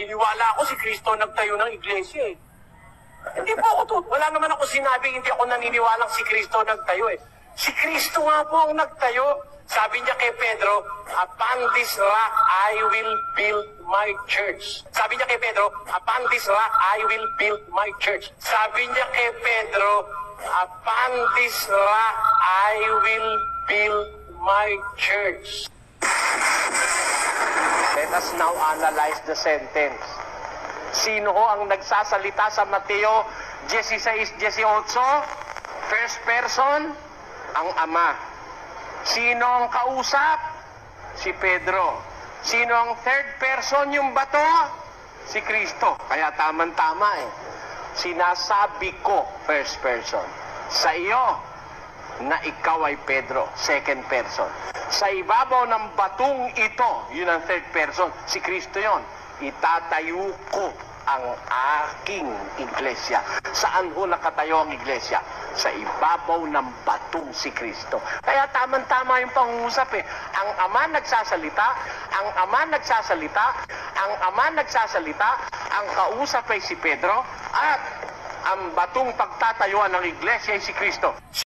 naniniwala ako si Kristo nagtayo ng iglesia eh. Hindi po ako to. Wala naman ako sinabi, hindi ako naniniwalang si Kristo nagtayo eh. Si Kristo nga po ang nagtayo. Sabi niya kay Pedro, upon this rock I will build my church. Sabi niya kay Pedro, upon this rock I will build my church. Sabi niya kay Pedro, upon this rock I will build my church. Let us now analyze the sentence. Sino ho ang nagsasalita sa Mateo 16:18? First person, ang Ama. Sino ang kausap? Si Pedro. Sino ang third person, yung bato? Si Kristo. Kaya tama-tama eh. Sinasabi ko, first person. Sa iyo, na ikaw ay Pedro, second person. Sa ibabaw ng batong ito, yun ang third person, si Kristo yon. Itatayo ko ang aking iglesia. Saan ho nakatayo ang iglesia? Sa ibabaw ng batong si Kristo. Kaya tamang-tama yung pangungusap eh. Ang Ama nagsasalita, ang Ama nagsasalita, ang Ama nagsasalita, ang kausap ay si Pedro, at ang batong pagtatayuan ng iglesia ay si Kristo.